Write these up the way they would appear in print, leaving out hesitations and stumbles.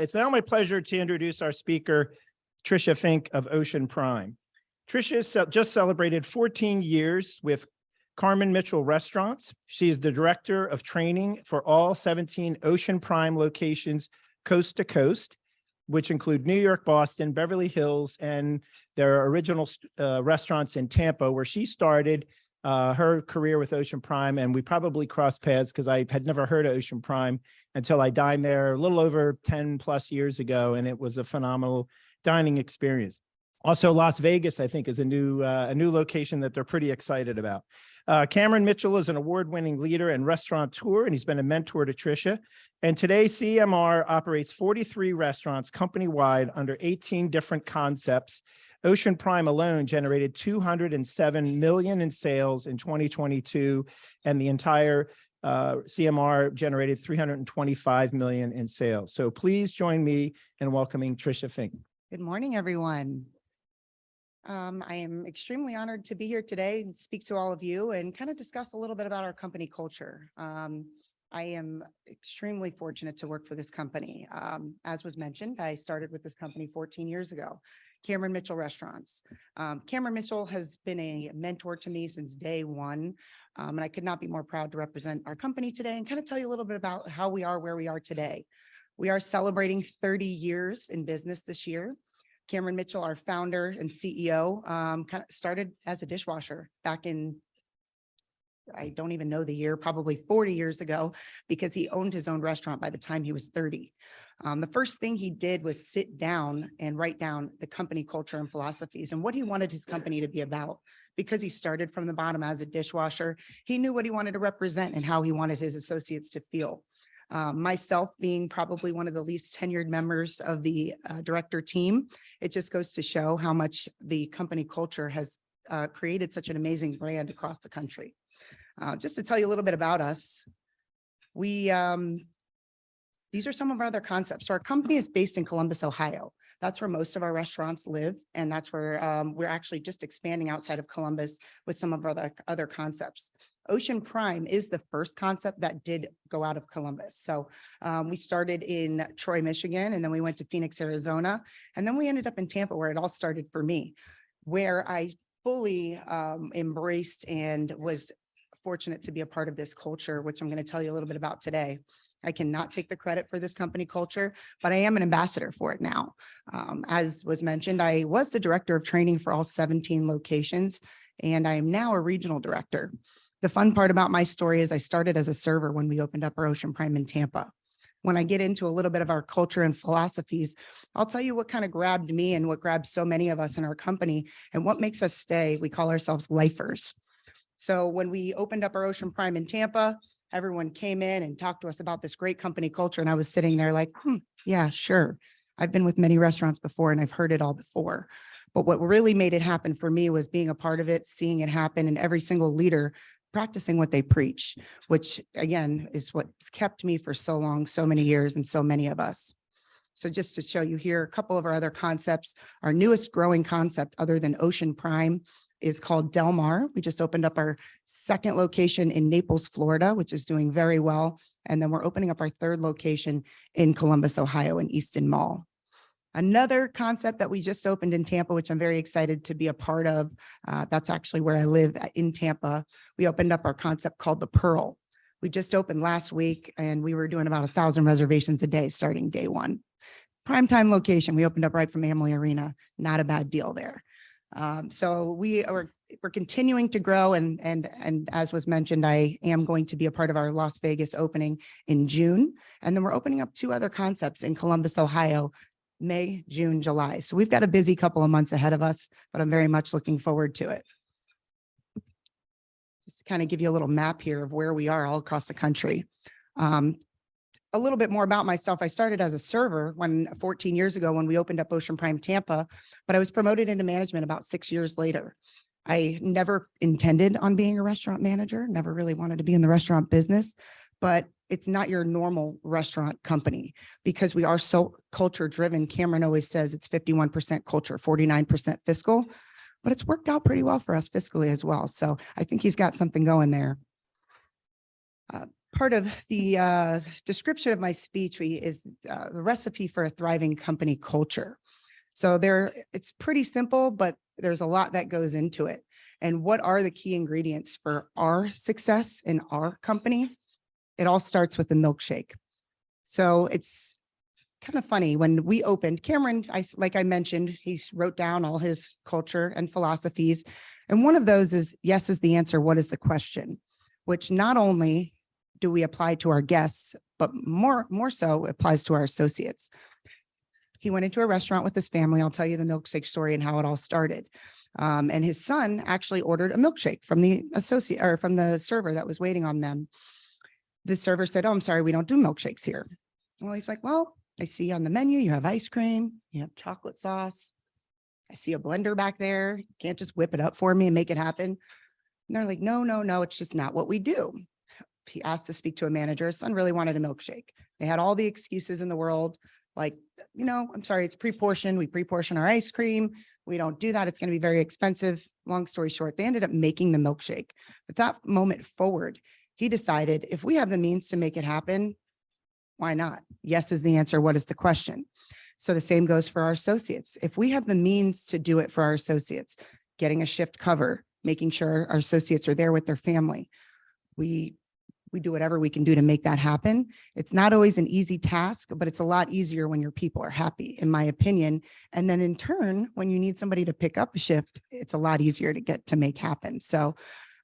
It's now my pleasure to introduce our speaker, Tricia Finke of Ocean Prime. Tricia just celebrated 14 years with Carmen Mitchell Restaurants. She is the director of training for all 17 Ocean Prime locations coast to coast, which include New York, Boston, Beverly Hills, and their original restaurants in Tampa, where she started her career with Ocean Prime. And we probably crossed paths because I had never heard of Ocean Prime until I dined there a little over 10 plus years ago. And it was a phenomenal dining experience. Also, Las Vegas, I think, is a new location that they're pretty excited about. Cameron Mitchell is an award-winning leader and restaurateur, and he's been a mentor to Tricia. And today, CMR operates 43 restaurants company-wide under 18 different concepts. Ocean Prime alone generated $207 million in sales in 2022, and the entire CMR generated $325 million in sales. So please join me in welcoming Tricia Finke. Good morning, everyone. I am extremely honored to be here today and speak to all of you and kind of discuss a little bit about our company culture. I am extremely fortunate to work for this company. As was mentioned, I started with this company 14 years ago, Cameron Mitchell Restaurants. Cameron Mitchell has been a mentor to me since day one, and I could not be more proud to represent our company today and kind of tell you a little bit about how we are where we are today. We are celebrating 30 years in business this year. Cameron Mitchell, our founder and CEO, kind of started as a dishwasher back in, I don't even know the year, probably 40 years ago, because he owned his own restaurant by the time he was 30. The first thing he did was sit down and write down the company culture and philosophies and what he wanted his company to be about. Because he started from the bottom as a dishwasher, he knew what he wanted to represent and how he wanted his associates to feel. Myself being probably one of the least tenured members of the director team, it just goes to show how much the company culture has created such an amazing brand across the country. Just to tell you a little bit about us, these are some of our other concepts. So our company is based in Columbus, Ohio. That's where most of our restaurants live. And that's where we're actually just expanding outside of Columbus with some of our other concepts. Ocean Prime is the first concept that did go out of Columbus. So we started in Troy, Michigan, and then we went to Phoenix, Arizona. And then we ended up in Tampa, where it all started for me, where I fully embraced and was fortunate to be a part of this culture, which I'm going to tell you a little bit about today. I cannot take the credit for this company culture, but I am an ambassador for it now. As was mentioned, I was the director of training for all 17 locations, and I am now a regional director. The fun part about my story is I started as a server when we opened up our Ocean Prime in Tampa. When I get into a little bit of our culture and philosophies, I'll tell you what kind of grabbed me and what grabbed so many of us in our company and what makes us stay. We call ourselves lifers. So when we opened up our Ocean Prime in Tampa, everyone came in and talked to us about this great company culture. And I was sitting there like, yeah, sure. I've been with many restaurants before and I've heard it all before. But what really made it happen for me was being a part of it, seeing it happen, and every single leader practicing what they preach, which again is what's kept me for so long, so many years, and so many of us. So just to show you here a couple of our other concepts, our newest growing concept other than Ocean Prime is called Del Mar. We just opened up our second location in Naples, Florida, which is doing very well. And then we're opening up our third location in Columbus, Ohio, in Easton Mall. Another concept that we just opened in Tampa, which I'm very excited to be a part of, that's actually where I live in Tampa. We opened up our concept called The Pearl. We just opened last week and we were doing about 1,000 reservations a day starting day one. Primetime location, we opened up right from Amalie Arena. Not a bad deal there. So we're continuing to grow, and as was mentioned, I am going to be a part of our Las Vegas opening in June. And then we're opening up 2 other concepts in Columbus, Ohio, May, June, July. So we've got a busy couple of months ahead of us, but I'm very much looking forward to it. Just to kind of give you a little map here of where we are all across the country. A little bit more about myself. I started as a server 14 years ago when we opened up Ocean Prime Tampa, but I was promoted into management about 6 years later. I never intended on being a restaurant manager, never really wanted to be in the restaurant business, but it's not your normal restaurant company because we are so culture driven. Cameron always says it's 51% culture, 49% fiscal, but it's worked out pretty well for us fiscally as well. So I think he's got something going there. part of the description of my speech is the recipe for a thriving company culture. So it's pretty simple, but there's a lot that goes into it. And what are the key ingredients for our success in our company? It all starts with the milkshake. So it's kind of funny when we opened, Cameron, like I mentioned, he wrote down all his culture and philosophies. And one of those is yes is the answer, what is the question? Which not only do we apply to our guests, but more so applies to our associates. He went into a restaurant with his family. I'll tell you the milkshake story and how it all started. And his son actually ordered a milkshake from the associate or from the server that was waiting on them. The server said, "Oh, I'm sorry, we don't do milkshakes here." Well, he's like, "Well, I see on the menu, you have ice cream, you have chocolate sauce. I see a blender back there. You can't just whip it up for me and make it happen." And they're like, no, it's just not what we do. He asked to speak to a manager. His son really wanted a milkshake. They had all the excuses in the world. Like, I'm sorry, it's pre-portioned. We pre-portion our ice cream. We don't do that. It's going to be very expensive. Long story short, they ended up making the milkshake. But that moment forward, he decided if we have the means to make it happen, why not? Yes is the answer. What is the question? So the same goes for our associates. If we have the means to do it for our associates, getting a shift cover, making sure our associates are there with their family, we do whatever we can do to make that happen. It's not always an easy task, but it's a lot easier when your people are happy, in my opinion. And then in turn, when you need somebody to pick up a shift, it's a lot easier to get to make happen. So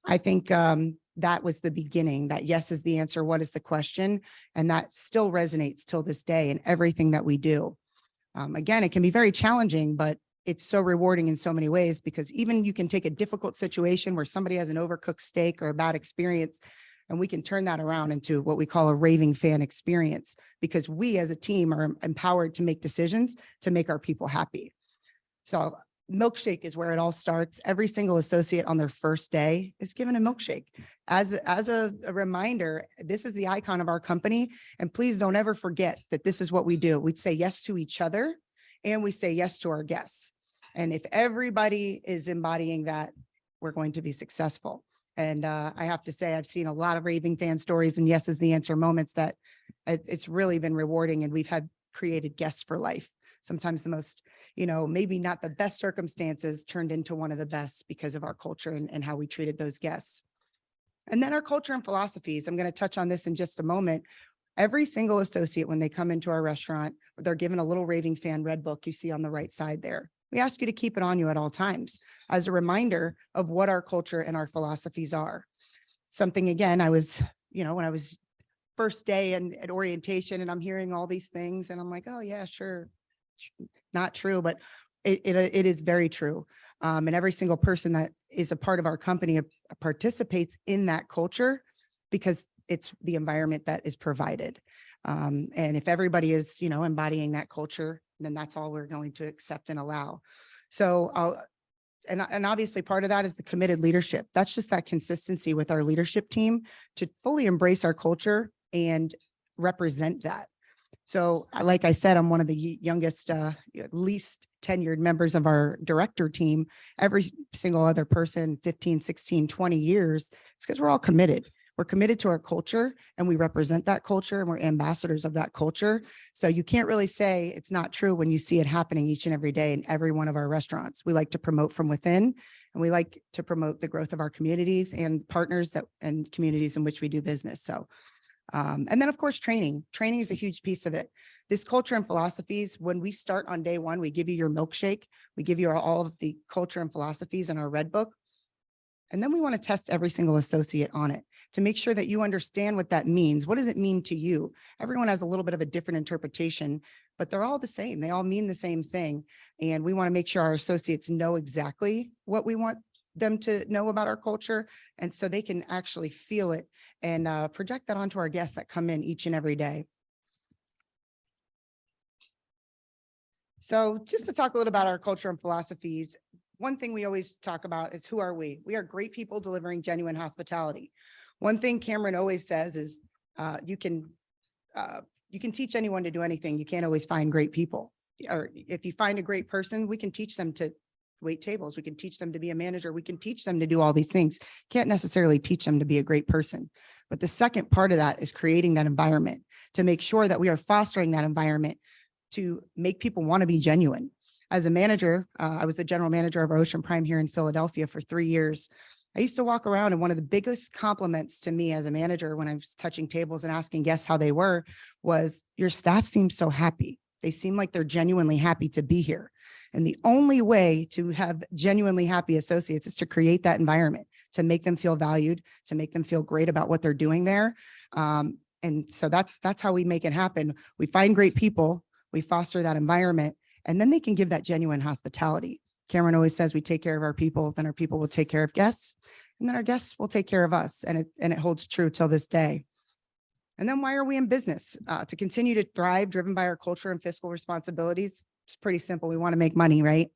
I think that was the beginning, that yes is the answer. What is the question? And that still resonates till this day in everything that we do. Again, it can be very challenging, but it's so rewarding in so many ways, because even you can take a difficult situation where somebody has an overcooked steak or a bad experience, and we can turn that around into what we call a raving fan experience, because we as a team are empowered to make decisions to make our people happy. So milkshake is where it all starts. Every single associate on their first day is given a milkshake. As a reminder, this is the icon of our company. And please don't ever forget that this is what we do. We say yes to each other and we say yes to our guests. And if everybody is embodying that, we're going to be successful. And I have to say, I've seen a lot of raving fan stories and yes is the answer moments that it's really been rewarding. And we've had created guests for life. Sometimes the most, maybe not the best circumstances turned into one of the best because of our culture and how we treated those guests. And then our culture and philosophies. I'm going to touch on this in just a moment. Every single associate, when they come into our restaurant, they're given a little raving fan red book you see on the right side there. We ask you to keep it on you at all times as a reminder of what our culture and our philosophies are. Something, again, I was, when I was first day at orientation and I'm hearing all these things and I'm like, oh yeah, sure. Not true, but it is very true. And every single person that is a part of our company participates in that culture because it's the environment that is provided. And if everybody is, embodying that culture, then that's all we're going to accept and allow. So and obviously part of that is the committed leadership. That's just that consistency with our leadership team to fully embrace our culture and represent that. So like I said, I'm one of the youngest, least tenured members of our director team. Every single other person, 15, 16, 20 years, it's because we're all committed. We're committed to our culture and we represent that culture and we're ambassadors of that culture. So you can't really say it's not true when you see it happening each and every day in every one of our restaurants. We like to promote from within and we like to promote the growth of our communities and partners and communities in which we do business. So and then, of course, training is a huge piece of it. This culture and philosophies, when we start on day one, we give you your milkshake. We give you all of the culture and philosophies in our red book. And then we want to test every single associate on it to make sure that you understand what that means. What does it mean to you? Everyone has a little bit of a different interpretation, but they're all the same. They all mean the same thing. And we want to make sure our associates know exactly what we want them to know about our culture. And so they can actually feel it and project that onto our guests that come in each and every day. So just to talk a little about our culture and philosophies, one thing we always talk about is who are we? We are great people delivering genuine hospitality. One thing Cameron always says is you can teach anyone to do anything. You can't always find great people. Or if you find a great person, we can teach them to wait tables. We can teach them to be a manager. We can teach them to do all these things. Can't necessarily teach them to be a great person. But the second part of that is creating that environment to make sure that we are fostering that environment to make people want to be genuine. As a manager, I was the general manager of our Ocean Prime here in Philadelphia for 3 years. I used to walk around, and one of the biggest compliments to me as a manager when I was touching tables and asking guests how they were was, your staff seems so happy. They seem like they're genuinely happy to be here. And the only way to have genuinely happy associates is to create that environment, to make them feel valued, to make them feel great about what they're doing there. And so that's how we make it happen. We find great people, we foster that environment, and then they can give that genuine hospitality. Cameron always says we take care of our people, then our people will take care of guests, and then our guests will take care of us. And it holds true till this day. And then why are we in business? To continue to thrive, driven by our culture and fiscal responsibilities. It's pretty simple. We want to make money, right?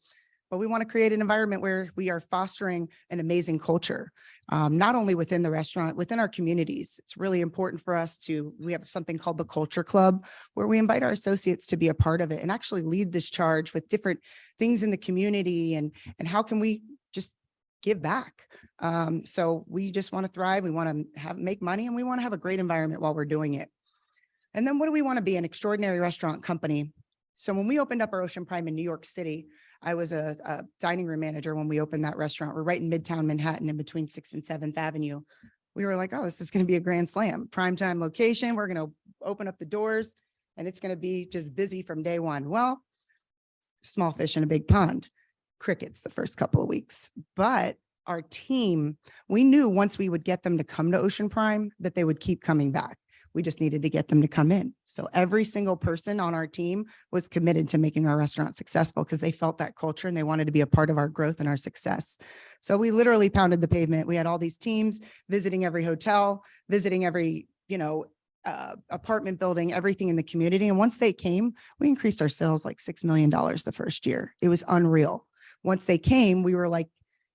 But we want to create an environment where we are fostering an amazing culture, not only within the restaurant, within our communities. It's really important for us we have something called the Culture Club, where we invite our associates to be a part of it and actually lead this charge with different things in the community and how can we just give back. So we just want to thrive. We want to make money, and we want to have a great environment while we're doing it. And then what do we want to be? An extraordinary restaurant company. So when we opened up our Ocean Prime in New York City, I was a dining room manager when we opened that restaurant. We're right in Midtown Manhattan in between 6th and 7th Avenue. We were like, oh, this is going to be a grand slam. Primetime location. We're going to open up the doors and it's going to be just busy from day one. Well, small fish in a big pond. Crickets the first couple of weeks. But our team, we knew once we would get them to come to Ocean Prime that they would keep coming back. We just needed to get them to come in. So every single person on our team was committed to making our restaurant successful because they felt that culture and they wanted to be a part of our growth and our success. So we literally pounded the pavement. We had all these teams visiting every hotel, visiting every, apartment building, everything in the community. And once they came, we increased our sales like $6 million the first year. It was unreal. Once they came, we were like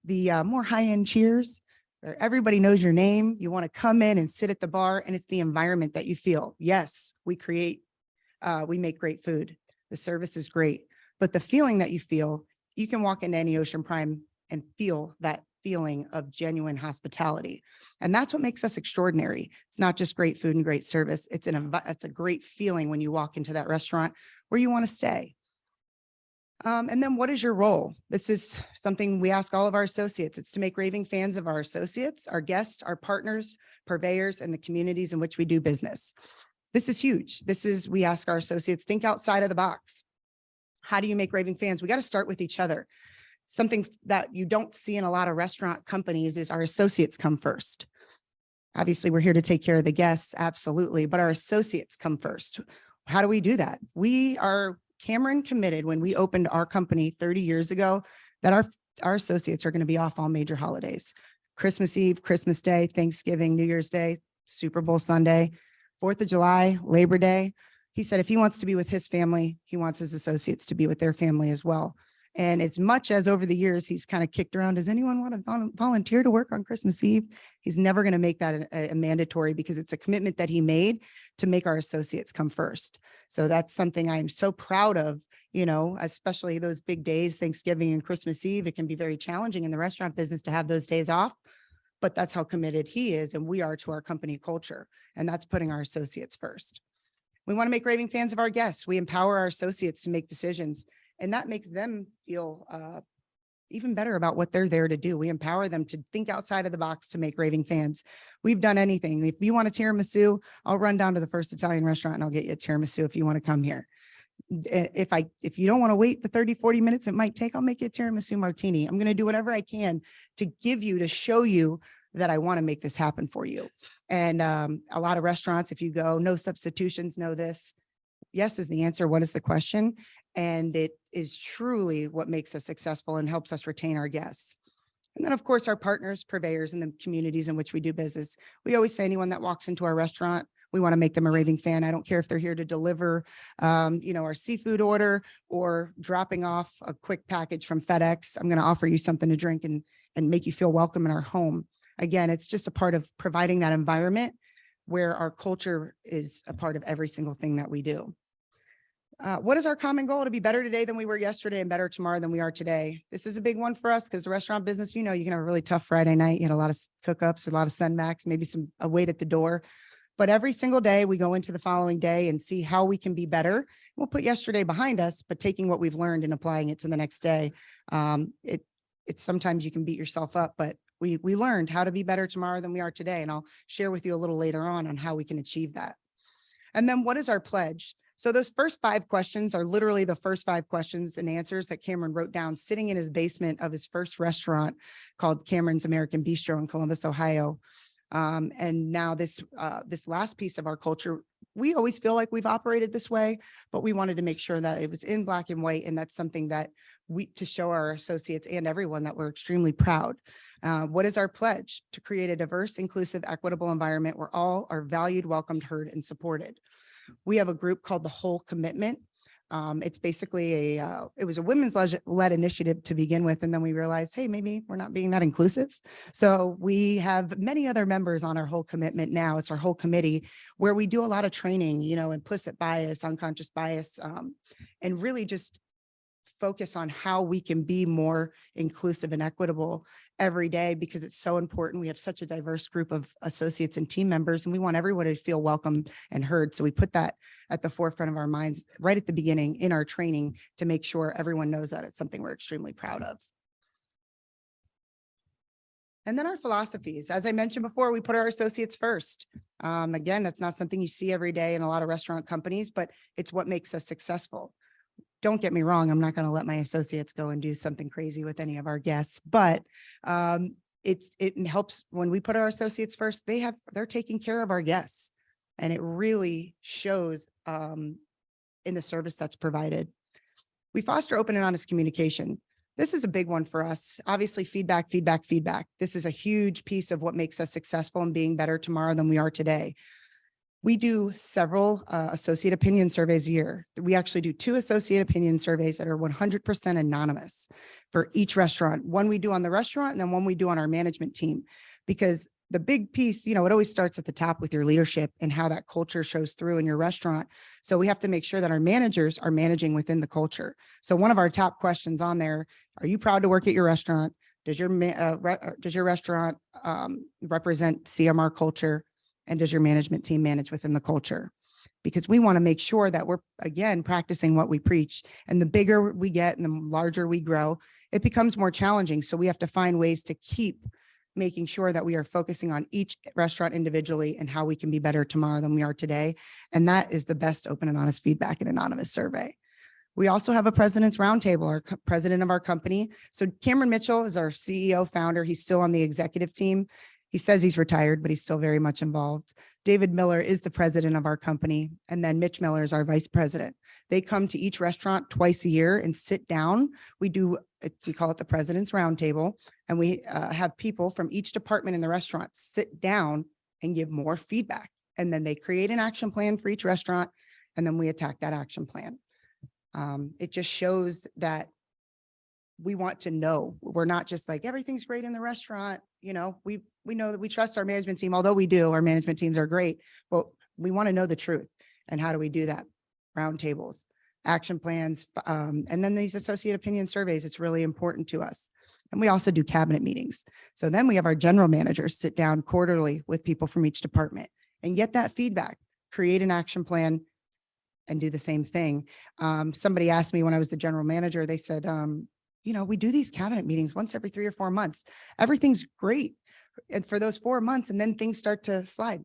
the more high-end Cheers. Everybody knows your name. You want to come in and sit at the bar, and it's the environment that you feel. Yes, we make great food. The service is great, but the feeling that you feel, you can walk into any Ocean Prime and feel that feeling of genuine hospitality. And that's what makes us extraordinary. It's not just great food and great service. It's a great feeling when you walk into that restaurant where you want to stay. And then what is your role? This is something we ask all of our associates. It's to make raving fans of our associates, our guests, our partners, purveyors, and the communities in which we do business. This is huge. We ask our associates, think outside of the box. How do you make raving fans? We got to start with each other. Something that you don't see in a lot of restaurant companies is our associates come first. Obviously, we're here to take care of the guests, absolutely, but our associates come first. How do we do that? Cameron committed when we opened our company 30 years ago that our associates are going to be off all major holidays. Christmas Eve, Christmas Day, Thanksgiving, New Year's Day, Super Bowl Sunday, 4th of July, Labor Day. He said if he wants to be with his family, he wants his associates to be with their family as well. And as much as over the years, he's kind of kicked around, does anyone want to volunteer to work on Christmas Eve? He's never going to make that a mandatory because it's a commitment that he made to make our associates come first. So that's something I'm so proud of, especially those big days, Thanksgiving and Christmas Eve. It can be very challenging in the restaurant business to have those days off, but that's how committed he is and we are to our company culture. And that's putting our associates first. We want to make raving fans of our guests. We empower our associates to make decisions. And that makes them feel even better about what they're there to do. We empower them to think outside of the box to make raving fans. We've done anything. If you want a tiramisu, I'll run down to the First Italian restaurant and I'll get you a tiramisu if you want to come here. If you don't want to wait the 30, 40 minutes it might take, I'll make you a tiramisu martini. I'm going to do whatever I can to show you that I want to make this happen for you. And a lot of restaurants, if you go, no substitutions, no this. Yes is the answer. What is the question? And it is truly what makes us successful and helps us retain our guests. And then, of course, our partners, purveyors, and the communities in which we do business. We always say anyone that walks into our restaurant, we want to make them a raving fan. I don't care if they're here to deliver, our seafood order or dropping off a quick package from FedEx. I'm going to offer you something to drink and make you feel welcome in our home. Again, it's just a part of providing that environment where our culture is a part of every single thing that we do. What is our common goal? To be better today than we were yesterday and better tomorrow than we are today. This is a big one for us because the restaurant business, you know, you can have a really tough Friday night. You had a lot of cook-ups, a lot of send-backs, maybe a wait at the door. But every single day we go into the following day and see how we can be better. We'll put yesterday behind us, but taking what we've learned and applying it to the next day. It's sometimes you can beat yourself up, but we learned how to be better tomorrow than we are today. And I'll share with you a little later on how we can achieve that. And then what is our pledge? So those first 5 questions are literally the first 5 questions and answers that Cameron wrote down sitting in his basement of his first restaurant called Cameron's American Bistro in Columbus, Ohio. And now this last piece of our culture, we always feel like we've operated this way, but we wanted to make sure that it was in black and white. And that's something that to show our associates and everyone that we're extremely proud. What is our pledge? To create a diverse, inclusive, equitable environment where all are valued, welcomed, heard, and supported. We have a group called the Whole Commitment. It's basically it was a women's led initiative to begin with. And then we realized, hey, maybe we're not being that inclusive. So we have many other members on our Whole Commitment now. It's our whole committee where we do a lot of training, you know, implicit bias, unconscious bias, and really just focus on how we can be more inclusive and equitable every day because it's so important. We have such a diverse group of associates and team members, and we want everyone to feel welcome and heard. So we put that at the forefront of our minds right at the beginning in our training to make sure everyone knows that it's something we're extremely proud of. And then our philosophies. As I mentioned before, we put our associates first. Again, that's not something you see every day in a lot of restaurant companies, but it's what makes us successful. Don't get me wrong, I'm not going to let my associates go and do something crazy with any of our guests, but it helps when we put our associates first. They're taking care of our guests, and it really shows in the service that's provided. We foster open and honest communication. This is a big one for us. Obviously, feedback. This is a huge piece of what makes us successful in being better tomorrow than we are today. We do several associate opinion surveys a year. We actually do 2 associate opinion surveys that are 100% anonymous for each restaurant. One we do on the restaurant and then one we do on our management team, because the big piece, you know, it always starts at the top with your leadership and how that culture shows through in your restaurant. So we have to make sure that our managers are managing within the culture. So one of our top questions on there, are you proud to work at your restaurant? Does your restaurant represent CMR culture? And does your management team manage within the culture? Because we want to make sure that we're, again, practicing what we preach. And the bigger we get and the larger we grow, it becomes more challenging. So we have to find ways to keep making sure that we are focusing on each restaurant individually and how we can be better tomorrow than we are today. And that is the best open and honest feedback and anonymous survey. We also have a president's roundtable, our president of our company. So Cameron Mitchell is our CEO founder. He's still on the executive team. He says he's retired, but he's still very much involved. David Miller is the president of our company. And then Mitch Miller is our vice president. They come to each restaurant twice a year and sit down. We call it the president's roundtable. And we have people from each department in the restaurant sit down and give more feedback. And then they create an action plan for each restaurant. And then we attack that action plan. It just shows that we want to know. We're not just like, everything's great in the restaurant. You know, we know that we trust our management team, although we do, our management teams are great, but we want to know the truth. And how do we do that? Roundtables, action plans, and then these associate opinion surveys. It's really important to us. And we also do cabinet meetings. So then we have our general managers sit down quarterly with people from each department and get that feedback, create an action plan, and do the same thing. Somebody asked me when I was the general manager, they said, you know, we do these cabinet meetings once every 3 or 4 months. Everything's great. And for those 4 months, and then things start to slide.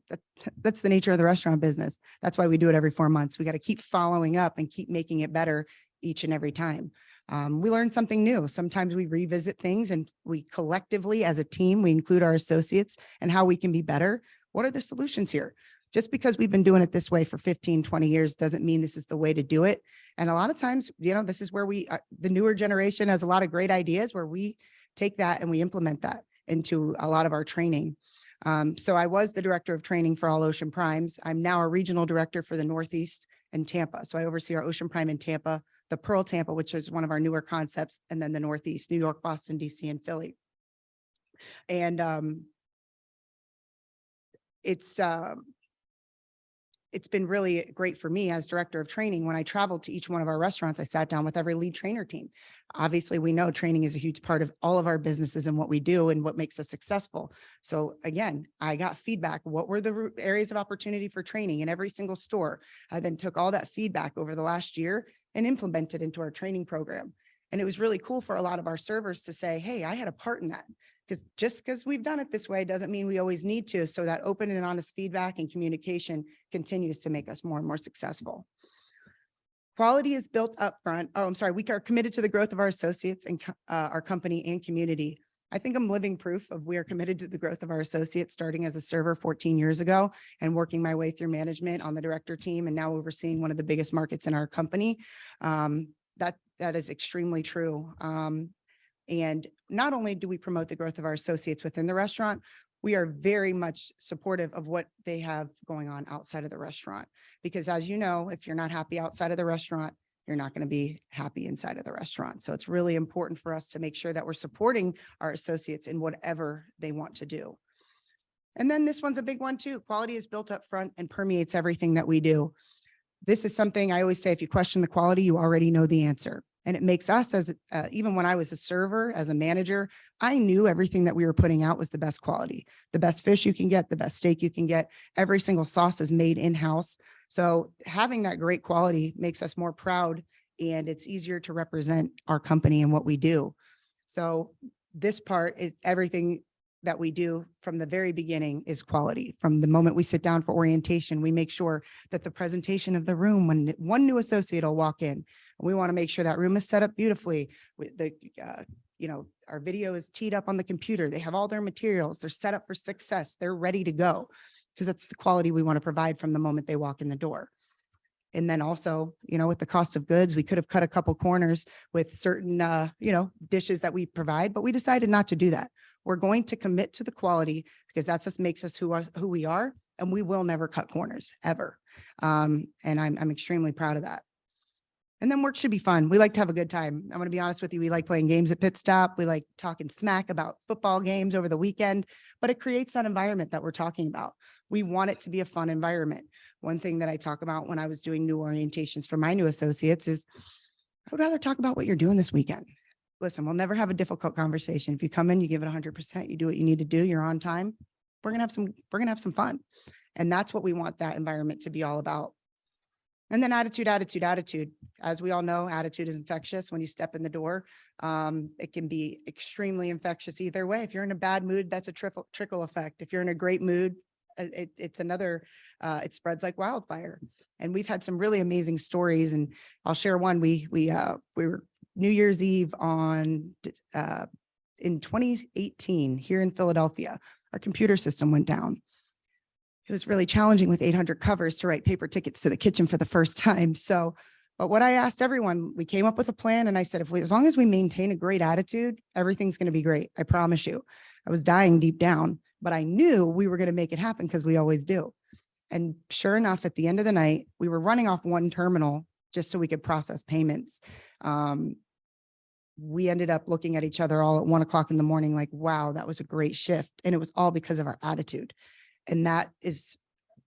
That's the nature of the restaurant business. That's why we do it every 4 months. We got to keep following up and keep making it better each and every time. We learn something new. Sometimes we revisit things and we collectively as a team, we include our associates and how we can be better. What are the solutions here? Just because we've been doing it this way for 15, 20 years doesn't mean this is the way to do it. And a lot of times, you know, this is where the newer generation has a lot of great ideas where we take that and we implement that into a lot of our training. So I was the director of training for all Ocean Primes. I'm now a regional director for the Northeast and Tampa. So I oversee our Ocean Prime in Tampa, the Pearl Tampa, which is one of our newer concepts, and then the Northeast, New York, Boston, DC, and Philly. And it's been really great for me as director of training. When I traveled to each one of our restaurants, I sat down with every lead trainer team. Obviously, we know training is a huge part of all of our businesses and what we do and what makes us successful. So again, I got feedback. What were the areas of opportunity for training in every single store? I then took all that feedback over the last year and implemented into our training program. And it was really cool for a lot of our servers to say, hey, I had a part in that. Because just because we've done it this way doesn't mean we always need to. So that open and honest feedback and communication continues to make us more and more successful. Quality is built up front. Oh, I'm sorry. We are committed to the growth of our associates and our company and community. I think I'm living proof of we are committed to the growth of our associates, starting as a server 14 years ago and working my way through management on the director team and now overseeing one of the biggest markets in our company. That is extremely true. And not only do we promote the growth of our associates within the restaurant, we are very much supportive of what they have going on outside of the restaurant. Because as you know, if you're not happy outside of the restaurant, you're not going to be happy inside of the restaurant. So it's really important for us to make sure that we're supporting our associates in whatever they want to do. And then this one's a big one too. Quality is built up front and permeates everything that we do. This is something I always say, if you question the quality, you already know the answer. And it makes us as, even when I was a server, as a manager, I knew everything that we were putting out was the best quality, the best fish you can get, the best steak you can get. Every single sauce is made in-house. So having that great quality makes us more proud, and it's easier to represent our company and what we do. So this part is everything that we do from the very beginning is quality. From the moment we sit down for orientation, we make sure that the presentation of the room, when one new associate will walk in, we want to make sure that room is set up beautifully. With the, our video is teed up on the computer. They have all their materials. They're set up for success. They're ready to go because that's the quality we want to provide from the moment they walk in the door. And then also, with the cost of goods, we could have cut a couple corners with certain, dishes that we provide, but we decided not to do that. We're going to commit to the quality because that's what makes us who we are, and we will never cut corners ever. And I'm extremely proud of that. And then work should be fun. We like to have a good time. I'm going to be honest with you. We like playing games at Pit Stop. We like talking smack about football games over the weekend, but it creates that environment that we're talking about. We want it to be a fun environment. One thing that I talk about when I was doing new orientations for my new associates is I would rather talk about what you're doing this weekend. Listen, we'll never have a difficult conversation. If you come in, you give it 100%, you do what you need to do, you're on time. We're going to have some fun. And that's what we want that environment to be all about. And then attitude. As we all know, attitude is infectious. When you step in the door, it can be extremely infectious either way. If you're in a bad mood, that's a trickle effect. If you're in a great mood, it's another, it spreads like wildfire. And we've had some really amazing stories. And I'll share one. We were New Year's Eve in 2018 here in Philadelphia. Our computer system went down. It was really challenging with 800 covers to write paper tickets to the kitchen for the first time. So, but what I asked everyone, we came up with a plan, and I said, as long as we maintain a great attitude, everything's going to be great. I promise you. I was dying deep down, but I knew we were going to make it happen because we always do. And sure enough, at the end of the night, we were running off one terminal just so we could process payments. We ended up looking at each other all at 1 o'clock in the morning, like, wow, that was a great shift. And it was all because of our attitude. And that is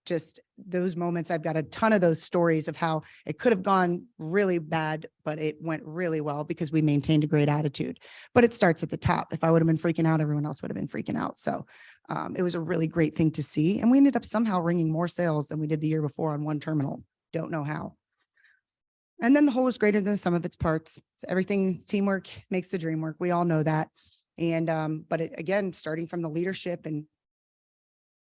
just those moments. I've got a ton of those stories of how it could have gone really bad, but it went really well because we maintained a great attitude. But it starts at the top. If I would have been freaking out, everyone else would have been freaking out. So it was a really great thing to see. And we ended up somehow ringing more sales than we did the year before on one terminal. Don't know how. And then the whole is greater than the sum of its parts. So everything, teamwork makes the dream work. We all know that. And but again, starting from the leadership, and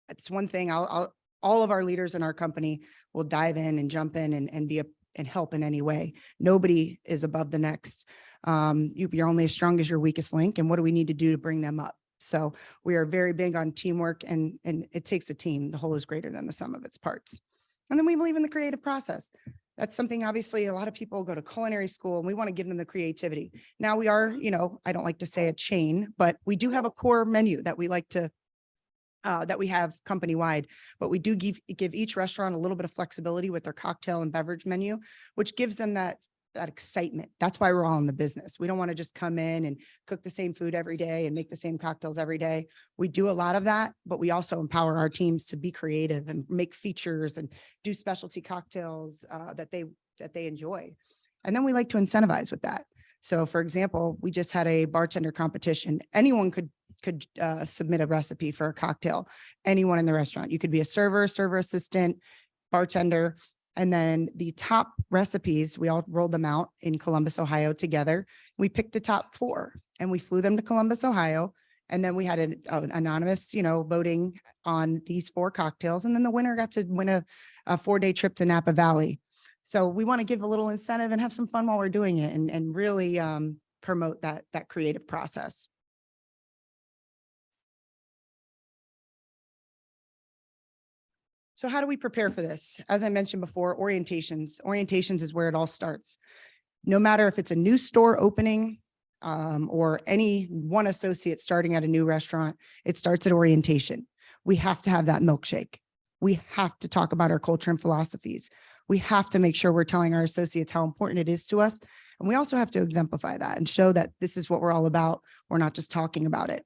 that's one thing all of our leaders in our company will dive in and jump in and help in any way. Nobody is above the next. You're only as strong as your weakest link. And what do we need to do to bring them up? So we are very big on teamwork, and it takes a team. The whole is greater than the sum of its parts. And then we believe in the creative process. That's something, obviously, a lot of people go to culinary school and we want to give them the creativity. Now we are, I don't like to say a chain, but we do have a core menu that we like to that we have company-wide, but we do give each restaurant a little bit of flexibility with their cocktail and beverage menu, which gives them that that excitement. That's why we're all in the business. We don't want to just come in and cook the same food every day and make the same cocktails every day. We do a lot of that, but we also empower our teams to be creative and make features and do specialty cocktails that they enjoy. And then we like to incentivize with that. So for example, we just had a bartender competition. Anyone could submit a recipe for a cocktail, anyone in the restaurant. You could be a server assistant, bartender. And then the top recipes, we all rolled them out in Columbus, Ohio together. We picked the top 4 and we flew them to Columbus, Ohio. And then we had an anonymous, voting on these 4 cocktails. And then the winner got to win a 4-day trip to Napa Valley. So we want to give a little incentive and have some fun while we're doing it and really promote that creative process. So how do we prepare for this? As I mentioned before, orientations. Orientations is where it all starts. No matter if it's a new store opening or any one associate starting at a new restaurant, it starts at orientation. We have to have that milkshake. We have to talk about our culture and philosophies. We have to make sure we're telling our associates how important it is to us. And we also have to exemplify that and show that this is what we're all about. We're not just talking about it.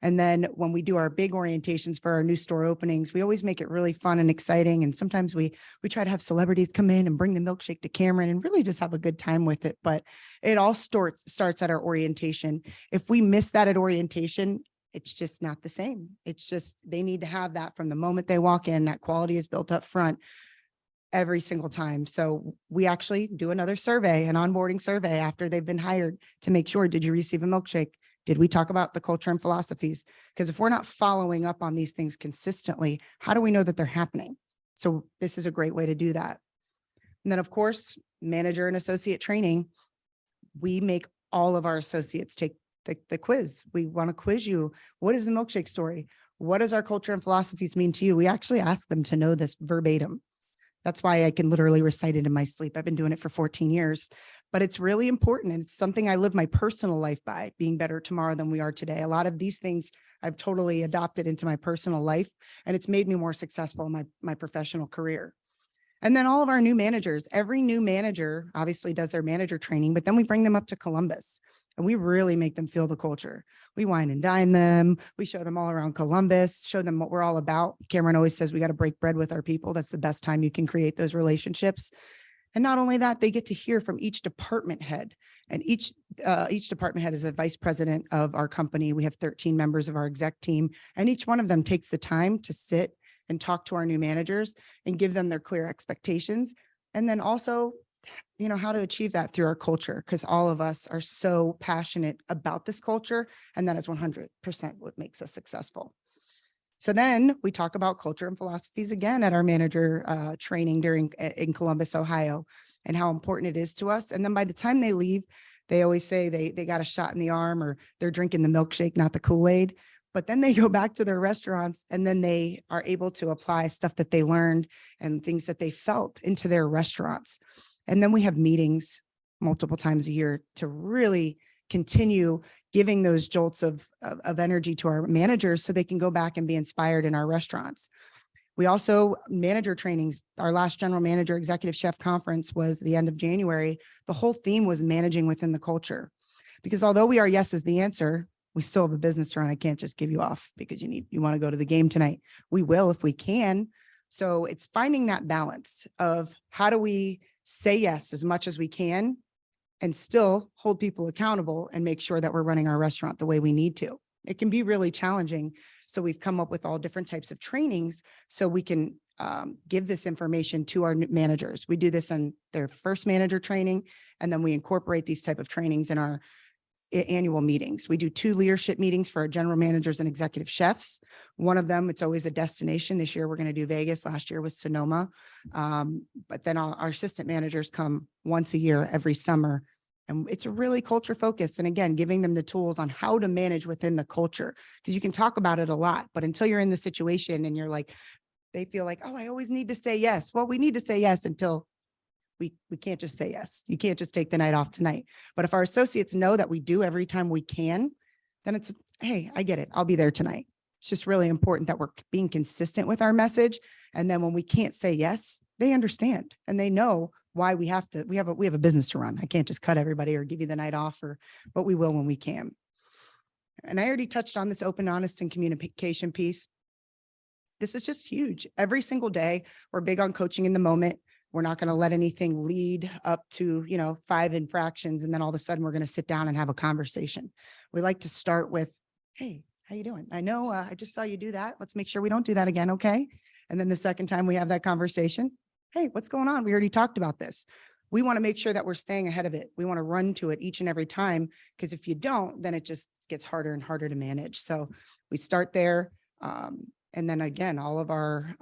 And then when we do our big orientations for our new store openings, we always make it really fun and exciting. And sometimes we try to have celebrities come in and bring the milkshake to Cameron and really just have a good time with it. But it all starts at our orientation. If we miss that at orientation, it's just not the same. It's just, they need to have that from the moment they walk in. That quality is built up front every single time. So we actually do another survey, an onboarding survey after they've been hired to make sure, did you receive a milkshake? Did we talk about the culture and philosophies? Because if we're not following up on these things consistently, how do we know that they're happening? So this is a great way to do that. And then of course, manager and associate training, we make all of our associates take the quiz. We want to quiz you. What is the milkshake story? What does our culture and philosophies mean to you? We actually ask them to know this verbatim. That's why I can literally recite it in my sleep. I've been doing it for 14 years, but it's really important. And it's something I live my personal life by, being better tomorrow than we are today. A lot of these things I've totally adopted into my personal life, and it's made me more successful in my professional career. And then all of our new managers, every new manager obviously does their manager training, but then we bring them up to Columbus and we really make them feel the culture. We wine and dine them. We show them all around Columbus, show them what we're all about. Cameron always says we got to break bread with our people. That's the best time you can create those relationships. And not only that, they get to hear from each department head, and each department head is a vice president of our company. We have 13 members of our exec team, and each one of them takes the time to sit and talk to our new managers and give them their clear expectations. And then also, how to achieve that through our culture, because all of us are so passionate about this culture, and that is 100% what makes us successful. So then we talk about culture and philosophies again at our manager training in Columbus, Ohio, and how important it is to us. And then by the time they leave, they always say they got a shot in the arm, or they're drinking the milkshake, not the Kool-Aid. But then they go back to their restaurants, and then they are able to apply stuff that they learned and things that they felt into their restaurants. And then we have meetings multiple times a year to really continue giving those jolts of energy to our managers so they can go back and be inspired in our restaurants. We also manager trainings. Our last general manager executive chef conference was the end of January. The whole theme was managing within the culture, because although we are yes is the answer, we still have a business to run. I can't just give you off because you want to go to the game tonight. We will if we can. So it's finding that balance of how do we say yes as much as we can and still hold people accountable and make sure that we're running our restaurant the way we need to. It can be really challenging. So we've come up with all different types of trainings so we can give this information to our managers. We do this on their first manager training, and then we incorporate these type of trainings in our annual meetings. We do 2 leadership meetings for our general managers and executive chefs. One of them, it's always a destination. This year, we're going to do Vegas. Last year was Sonoma. But then our assistant managers come once a year, every summer. And it's a really culture focused. And again, giving them the tools on how to manage within the culture, because you can talk about it a lot, but until you're in the situation and you're like, they feel like, oh, I always need to say yes. Well, we need to say yes until we can't just say yes. You can't just take the night off tonight. But if our associates know that we do every time we can, then it's, hey, I get it. I'll be there tonight. It's just really important that we're being consistent with our message. And then when we can't say yes, they understand and they know why we have a business to run. I can't just cut everybody or give you the night off, but we will when we can. And I already touched on this open, honest, and communication piece. This is just huge. Every single day, we're big on coaching in the moment. We're not going to let anything lead up to, 5 infractions. And then all of a sudden we're going to sit down and have a conversation. We like to start with, hey, how you doing? I know I just saw you do that. Let's make sure we don't do that again. Okay. And then the second time we have that conversation, hey, what's going on? We already talked about this. We want to make sure that we're staying ahead of it. We want to run to it each and every time, because if you don't, then it just gets harder and harder to manage. So we start there. And then again, all of our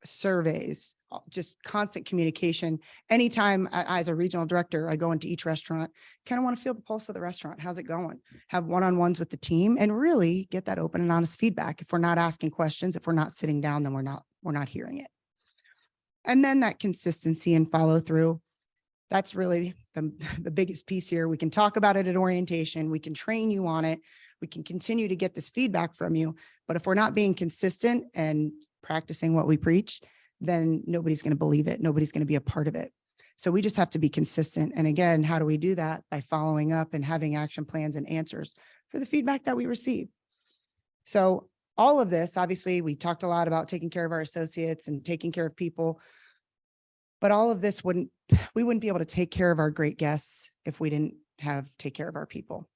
surveys, just constant communication. Anytime as a regional director, I go into each restaurant, kind of want to feel the pulse of the restaurant. How's it going? Have one-on-ones with the team and really get that open and honest feedback. If we're not asking questions, if we're not sitting down, then we're not hearing it. And then that consistency and follow through. That's really the biggest piece here. We can talk about it at orientation. We can train you on it. We can continue to get this feedback from you. But if we're not being consistent and practicing what we preach, then nobody's going to believe it. Nobody's going to be a part of it. So we just have to be consistent. And again, how do we do that? By following up and having action plans and answers for the feedback that we receive. So all of this, obviously, we talked a lot about taking care of our associates and taking care of people. But all of this we wouldn't be able to take care of our great guests if we didn't take care of our people.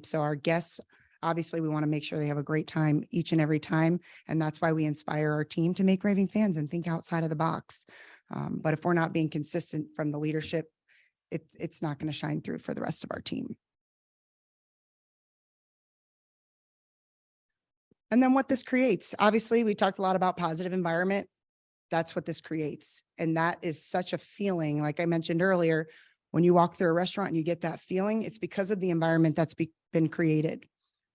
So our guests, obviously, we want to make sure they have a great time each and every time. And that's why we inspire our team to make raving fans and think outside of the box. But if we're not being consistent from the leadership, it's not going to shine through for the rest of our team. And then what this creates, obviously, we talked a lot about positive environment. That's what this creates. And that is such a feeling. Like I mentioned earlier, when you walk through a restaurant and you get that feeling, it's because of the environment that's been created.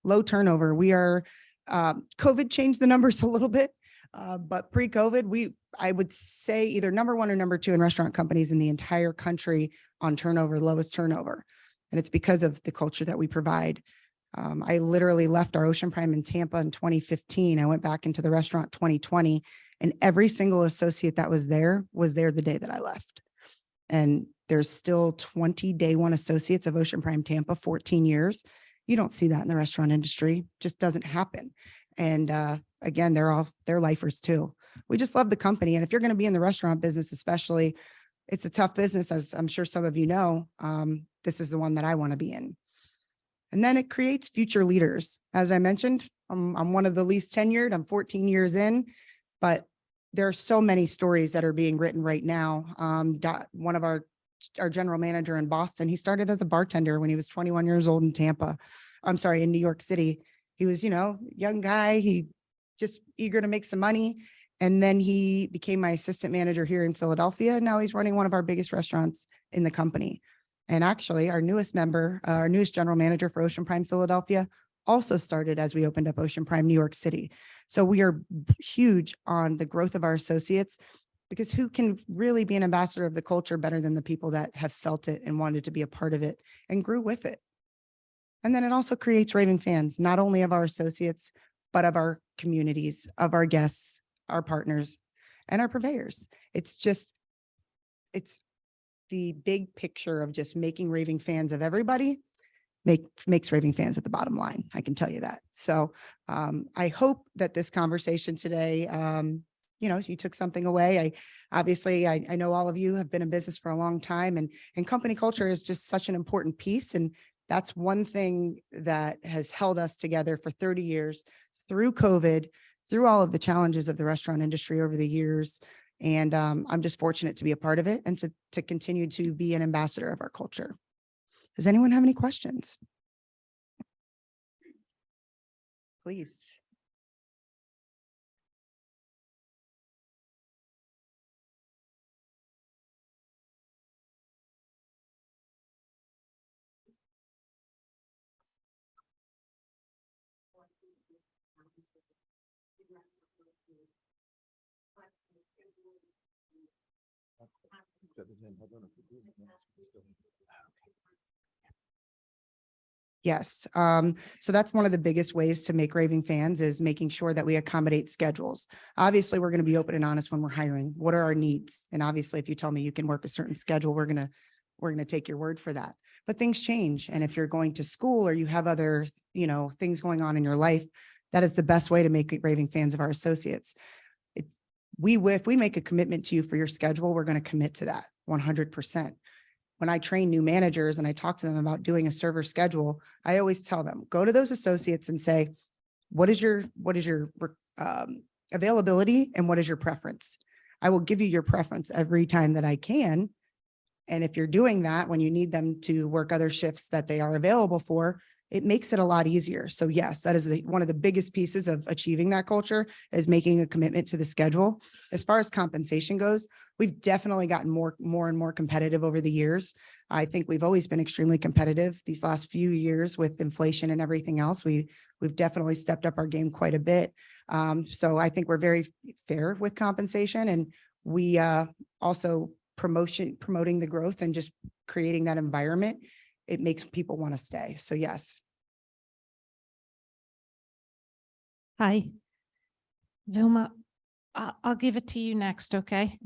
Low turnover. We are, COVID changed the numbers a little bit, but pre-COVID, I would say either number 1 or number 2 in restaurant companies in the entire country on turnover, lowest turnover. And it's because of the culture that we provide. I literally left our Ocean Prime in Tampa in 2015. I went back into the restaurant 2020, and every single associate that was there the day that I left. And there's still 20 day 1 associates of Ocean Prime Tampa, 14 years. You don't see that in the restaurant industry. Just doesn't happen. And again, they're lifers too. We just love the company. And if you're going to be in the restaurant business, especially, it's a tough business, as I'm sure some of you know. This is the one that I want to be in. And then it creates future leaders. As I mentioned, I'm one of the least tenured. I'm 14 years in, but there are so many stories that are being written right now. One of our general manager in Boston, he started as a bartender when he was 21 years old in New York City. He was, young guy. He just eager to make some money. And then he became my assistant manager here in Philadelphia. Now he's running one of our biggest restaurants in the company. And actually our newest general manager for Ocean Prime Philadelphia also started as we opened up Ocean Prime New York City. So we are huge on the growth of our associates, because who can really be an ambassador of the culture better than the people that have felt it and wanted to be a part of it and grew with it. And then it also creates raving fans, not only of our associates, but of our communities, of our guests, our partners, and our purveyors. It's the big picture of just making raving fans of everybody makes raving fans at the bottom line. I can tell you that. So I hope that this conversation today, you took something away. I know all of you have been in business for a long time, and company culture is just such an important piece. And that's one thing that has held us together for 30 years through COVID, through all of the challenges of the restaurant industry over the years. And I'm just fortunate to be a part of it and to continue to be an ambassador of our culture. Does anyone have any questions? Please. Yes. So that's one of the biggest ways to make raving fans is making sure that we accommodate schedules. Obviously, we're going to be open and honest when we're hiring. What are our needs? And obviously, if you tell me you can work a certain schedule, we're going to take your word for that. But things change. And if you're going to school or you have other, things going on in your life, that is the best way to make raving fans of our associates. If we make a commitment to you for your schedule, we're going to commit to that 100%. When I train new managers and I talk to them about doing a server schedule, I always tell them, go to those associates and say, what is your availability and what is your preference? I will give you your preference every time that I can. And if you're doing that, when you need them to work other shifts that they are available for, it makes it a lot easier. So yes, that is one of the biggest pieces of achieving that culture is making a commitment to the schedule. As far as compensation goes, we've definitely gotten more and more competitive over the years. I think we've always been extremely competitive these last few years with inflation and everything else. We've definitely stepped up our game quite a bit. So I think we're very fair with compensation, and we also promoting the growth and just creating that environment. It makes people want to stay. So yes. Hi, Vilma, I'll give it to you next, okay?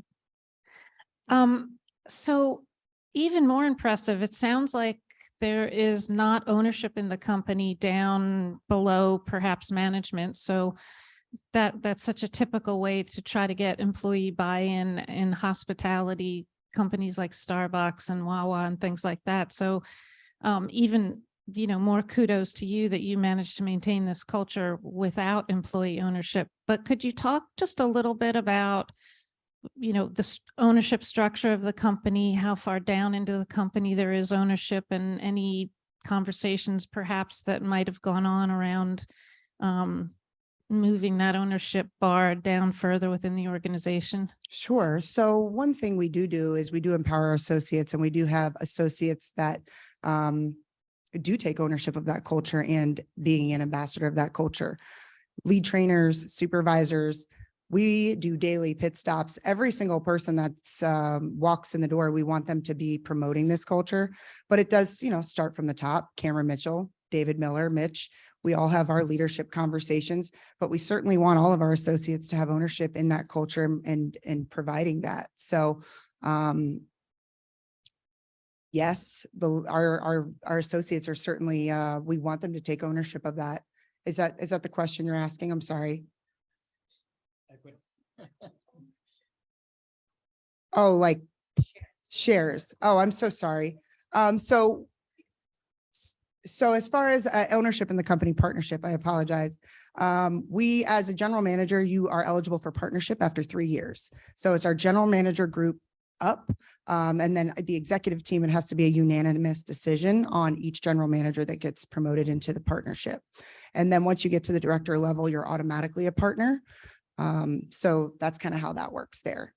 So even more impressive, it sounds like there is not ownership in the company down below perhaps management. So that's such a typical way to try to get employee buy-in in hospitality companies like Starbucks and Wawa and things like that. So even, more kudos to you that you managed to maintain this culture without employee ownership. But could you talk just a little bit about, the ownership structure of the company, how far down into the company there is ownership, and any conversations perhaps that might have gone on around moving that ownership bar down further within the organization? Sure. So one thing we do is we do empower our associates, and we do have associates that do take ownership of that culture and being an ambassador of that culture. Lead trainers, supervisors, we do daily pit stops. Every single person that's walks in the door, we want them to be promoting this culture, but it does, start from the top. Cameron Mitchell, David Miller, Mitch, we all have our leadership conversations, but we certainly want all of our associates to have ownership in that culture and providing that. So yes, our associates are certainly, we want them to take ownership of that. Is that the question you're asking? I'm sorry. Oh, like shares. Oh, I'm so sorry. So as far as ownership in the company partnership, I apologize. We, as a general manager, you are eligible for partnership after 3 years. So it's our general manager group up. And then the executive team, it has to be a unanimous decision on each general manager that gets promoted into the partnership. And then once you get to the director level, you're automatically a partner. So that's kind of how that works there.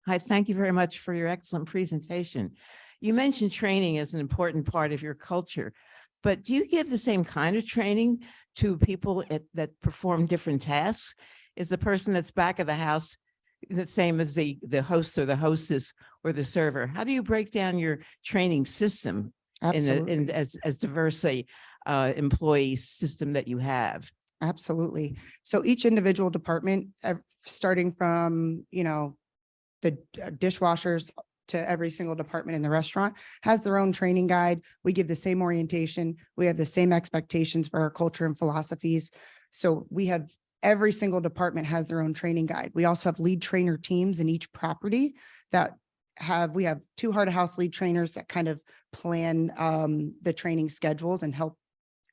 Hi, thank you very much for your excellent presentation. You mentioned training as an important part of your culture, but do you give the same kind of training to people that perform different tasks? Is the person that's back of the house the same as the host or the hostess or the server? How do you break down your training system in as diverse a employee system that you have? Absolutely. So each individual department, starting from, the dishwashers to every single department in the restaurant, has their own training guide. We give the same orientation. We have the same expectations for our culture and philosophies. So every single department has their own training guide. We also have lead trainer teams in each property we have 2 heart of house lead trainers that kind of plan the training schedules and help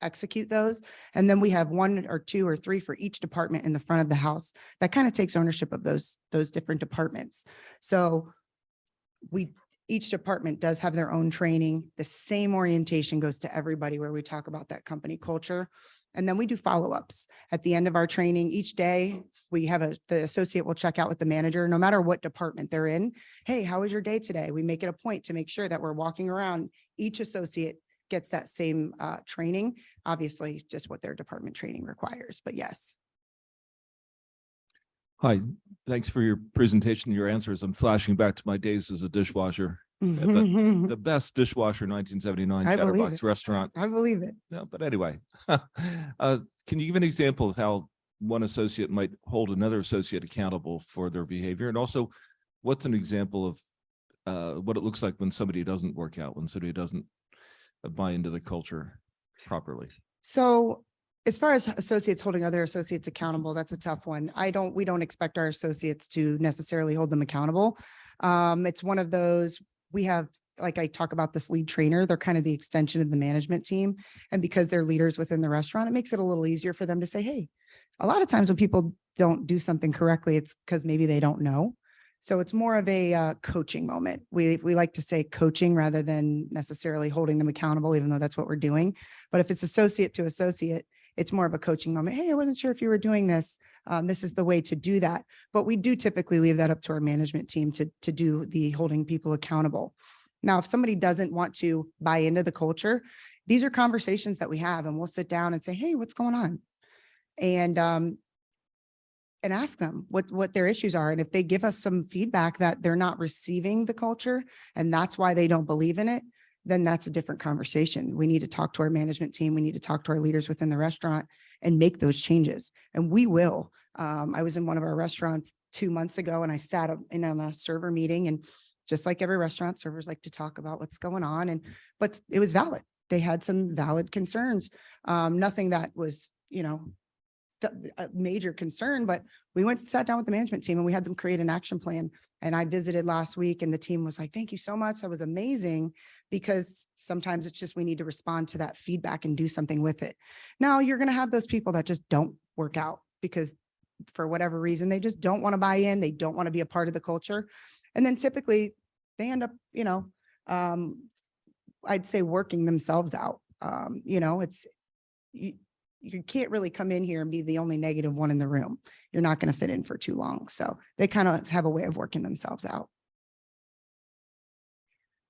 execute those. And then we have 1 or 2 or 3 for each department in the front of the house that kind of takes ownership of those different departments. So each department does have their own training. The same orientation goes to everybody where we talk about that company culture. And then we do follow-ups at the end of our training. Each day we have the associate will check out with the manager, no matter what department they're in. Hey, how was your day today? We make it a point to make sure that we're walking around. Each associate gets that same training, obviously just what their department training requires, but yes. Hi, thanks for your presentation, your answers. I'm flashing back to my days as a dishwasher The best dishwasher 1979 I believe Chatterbox it. restaurant. I believe it. No, but anyway, can you give an example of how one associate might hold another associate accountable for their behavior? And also, what's an example of what it looks like when somebody doesn't work out, when somebody doesn't buy into the culture properly? So as far as associates holding other associates accountable, that's a tough one. We don't expect our associates to necessarily hold them accountable. It's one of those, we have, like I talk about this lead trainer, they're kind of the extension of the management team. And because they're leaders within the restaurant, it makes it a little easier for them to say, hey, a lot of times when people don't do something correctly, it's because maybe they don't know. So it's more of a coaching moment. We like to say coaching rather than necessarily holding them accountable, even though that's what we're doing. But if it's associate to associate, it's more of a coaching moment. Hey, I wasn't sure if you were doing this. This is the way to do that. But we do typically leave that up to our management team to do the holding people accountable. Now, if somebody doesn't want to buy into the culture, these are conversations that we have, and we'll sit down and say, hey, what's going on? And ask them what their issues are. And if they give us some feedback that they're not receiving the culture and that's why they don't believe in it, then that's a different conversation. We need to talk to our management team. We need to talk to our leaders within the restaurant and make those changes. And we will. I was in one of our restaurants 2 months ago and I sat in on a server meeting, and just like every restaurant, servers like to talk about what's going on. But it was valid. They had some valid concerns. Nothing that was, a major concern, but we went and sat down with the management team and we had them create an action plan. And I visited last week and the team was like, thank you so much. That was amazing, because sometimes it's just, we need to respond to that feedback and do something with it. Now you're going to have those people that just don't work out because for whatever reason, they just don't want to buy in. They don't want to be a part of the culture. And then typically they end up, I'd say working themselves out. You can't really come in here and be the only negative one in the room. You're not going to fit in for too long. So they kind of have a way of working themselves out.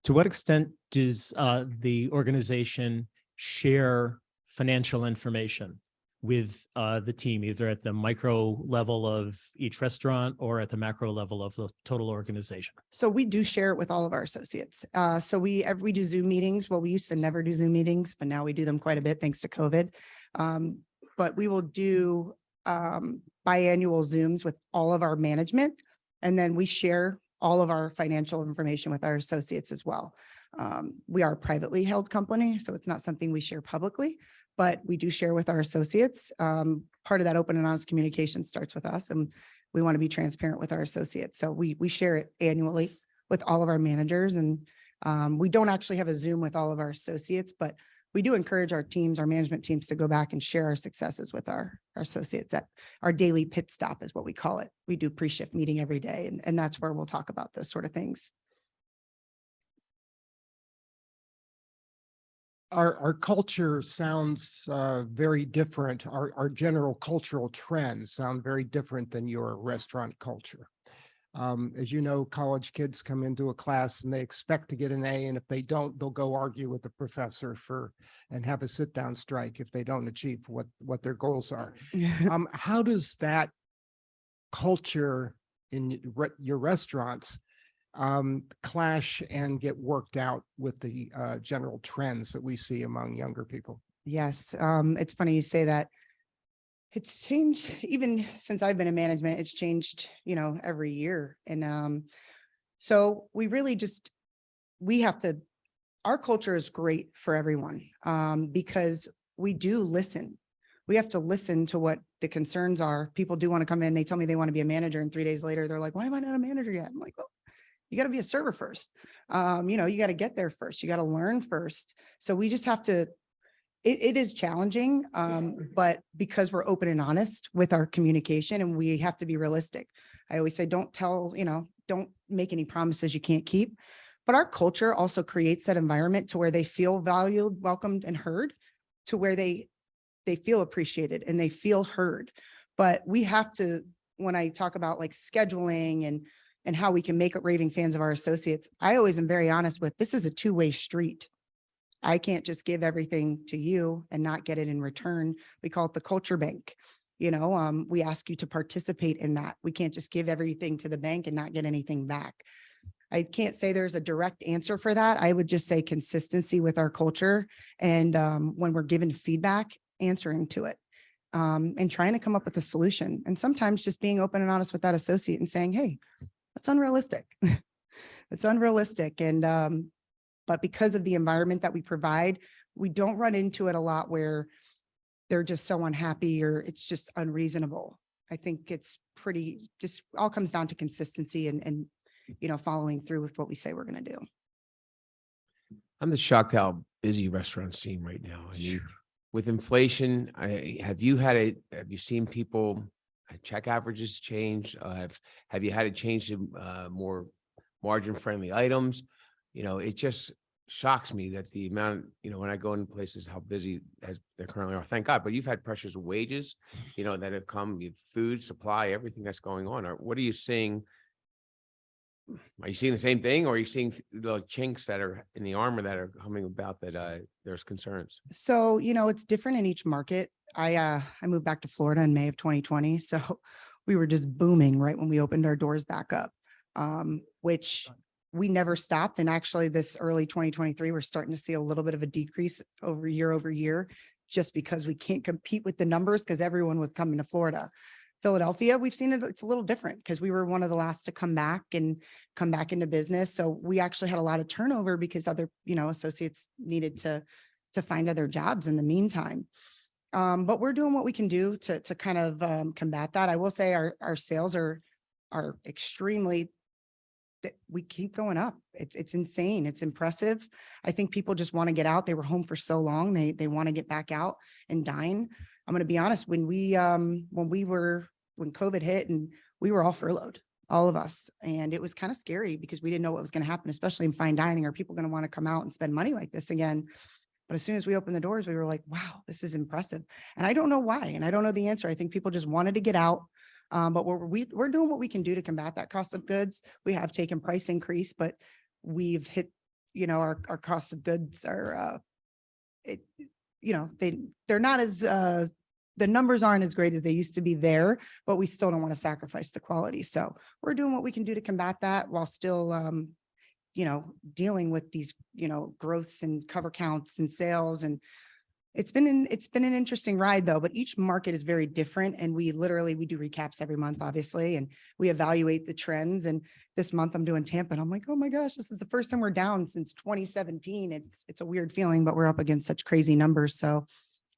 To what extent does the organization share financial information with the team, either at the micro level of each restaurant or at the macro level of the total organization? So we do share it with all of our associates. So we do Zoom meetings. Well, we used to never do Zoom meetings, but now we do them quite a bit thanks to COVID. But we will do biannual Zooms with all of our management, and then we share all of our financial information with our associates as well. We are a privately held company, so it's not something we share publicly, but we do share with our associates. Part of that open and honest communication starts with us, and we want to be transparent with our associates. So we share it annually with all of our managers, and we don't actually have a Zoom with all of our associates, but we do encourage our teams, our management teams, to go back and share our successes with our associates. At our daily pit stop is what we call it. We do pre-shift meeting every day, and that's where we'll talk about those sort of things. Our culture sounds very different. Our general cultural trends sound very different than your restaurant culture. As you know, college kids come into a class and they expect to get an A, and if they don't, they'll go argue with the professor and have a sit-down strike if they don't achieve what their goals are. How does that culture in your restaurants clash and get worked out with the general trends that we see among younger people? Yes, it's funny you say that. It's changed even since I've been in management. It's changed, every year. And so we really our culture is great for everyone because we do listen. We have to listen to what the concerns are. People do want to come in. They tell me they want to be a manager, and 3 days later, they're like, why am I not a manager yet? I'm like, well, you got to be a server first. You got to get there first. You got to learn first. So we just have to. It is challenging, but because we're open and honest with our communication, and we have to be realistic. I always say, don't make any promises you can't keep. But our culture also creates that environment to where they feel valued, welcomed, and heard, to where they feel appreciated and they feel heard. But we have to, when I talk about like scheduling and how we can make raving fans of our associates, I always am very honest with, this is a two-way street. I can't just give everything to you and not get it in return. We call it the culture bank. We ask you to participate in that. We can't just give everything to the bank and not get anything back. I can't say there's a direct answer for that. I would just say consistency with our culture and when we're given feedback, answering to it and trying to come up with a solution. And sometimes just being open and honest with that associate and saying, hey, that's unrealistic. It's unrealistic. And but because of the environment that we provide, we don't run into it a lot where they're just so unhappy or it's just unreasonable. I think it's pretty, just all comes down to consistency and you know, following through with what we say we're going to do. I'm just shocked how busy restaurants seem right now. I mean, with inflation, have you seen people check averages change? Have you had to change to more margin friendly items? You know, it just shocks me that the amount, you know, when I go into places, how busy as they currently are, thank God, but you've had pressures of wages, you know, that have come, food supply, everything that's going on. Or what are you seeing? Are you seeing the same thing or are you seeing the chinks that are in the armor that are coming about that there's concerns? So, you know, it's different in each market. I moved back to Florida in May of 2020. So we were just booming right when we opened our doors back up, which we never stopped. And actually this early 2023, we're starting to see a little bit of a decrease over year, just because we can't compete with the numbers because everyone was coming to Florida. Philadelphia, we've seen it, it's a little different because we were one of the last to come back into business. So we actually had a lot of turnover because other, you know, associates needed to find other jobs in the meantime. But we're doing what we can do to kind of combat that. I will say our sales are extremely, we keep going up. It's insane. It's impressive. I think people just want to get out. They were home for so long. They want to get back out and dine. I'm going to be honest, when COVID hit and we were all furloughed, all of us, and it was kind of scary because we didn't know what was going to happen, especially in fine dining. Are people going to want to come out and spend money like this again? But as soon as we opened the doors, we were like, wow, this is impressive. And I don't know why. And I don't know the answer. I think people just wanted to get out. But we're doing what we can do to combat that cost of goods. We have taken price increase, but we've hit, you know, our cost of goods are, you know, they're not as, the numbers aren't as great as they used to be there, but we still don't want to sacrifice the quality. So we're doing what we can do to combat that while still, you know, dealing with these, you know, growths and cover counts and sales. And it's been an interesting ride though, but each market is very different. And we do recaps every month, obviously, and we evaluate the trends. And this month I'm doing Tampa and I'm like, oh my gosh, this is the first time we're down since 2017. It's a weird feeling, but we're up against such crazy numbers. So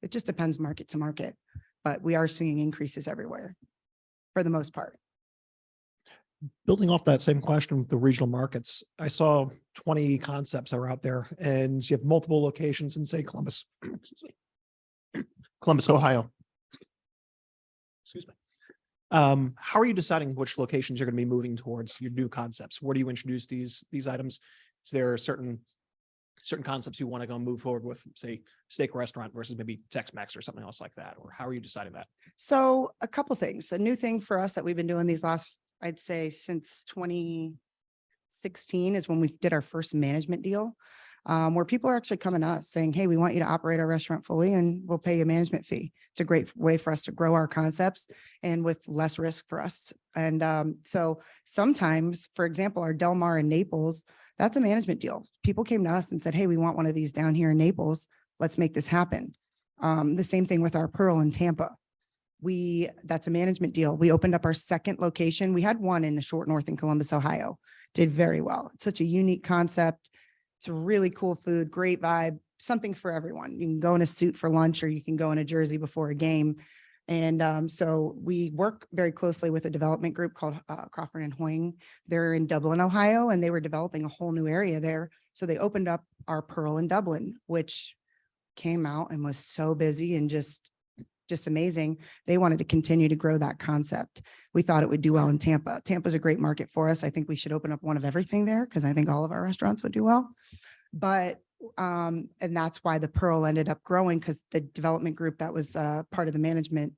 it just depends market to market, but we are seeing increases everywhere for the most part. Building off that same question with the regional markets, I saw 20 concepts that are out there and you have multiple locations in, say, Columbus, Ohio. Excuse me. How are you deciding which locations you're going to be moving towards your new concepts? Where do you introduce these items? Is there certain concepts you want to go move forward with, say, steak restaurant versus maybe Tex-Mex or something else like that? Or how are you deciding that? So a couple things. A new thing for us that we've been doing these last, I'd say since 2016 is when we did our first management deal, where people are actually coming to us saying, hey, we want you to operate our restaurant fully and we'll pay you a management fee. It's a great way for us to grow our concepts and with less risk for us. And so sometimes, for example, our Del Mar in Naples, that's a management deal. People came to us and said, hey, we want one of these down here in Naples. Let's make this happen. The same thing with our Pearl in Tampa. That's a management deal. We opened up our second location. We had one in the Short North in Columbus, Ohio, did very well. It's such a unique concept. It's a really cool food, great vibe, something for everyone. You can go in a suit for lunch or you can go in a jersey before a game. And so we work very closely with a development group called Crawford and Hoying. They're in Dublin, Ohio, and they were developing a whole new area there. So they opened up our Pearl in Dublin, which came out and was so busy and just amazing. They wanted to continue to grow that concept. We thought it would do well in Tampa. Tampa's a great market for us. I think we should open up one of everything there because I think all of our restaurants would do well. But and that's why the Pearl ended up growing, because the development group that was part of the management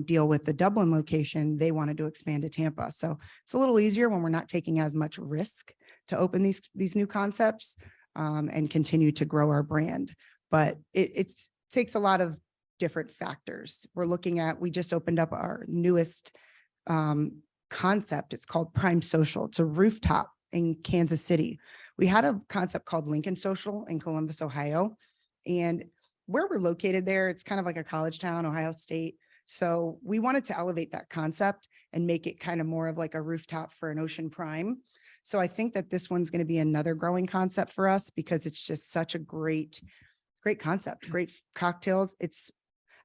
deal with the Dublin location, they wanted to expand to Tampa. So it's a little easier when we're not taking as much risk to open these new concepts and continue to grow our brand. But it takes a lot of different factors. We just opened up our newest concept. It's called Prime Social. It's a rooftop in Kansas City. We had a concept called Lincoln Social in Columbus, Ohio. And where we're located there, it's kind of like a college town, Ohio State. So we wanted to elevate that concept and make it kind of more of like a rooftop for an Ocean Prime. So I think that this one's going to be another growing concept for us because it's just such a great concept, great cocktails. It's,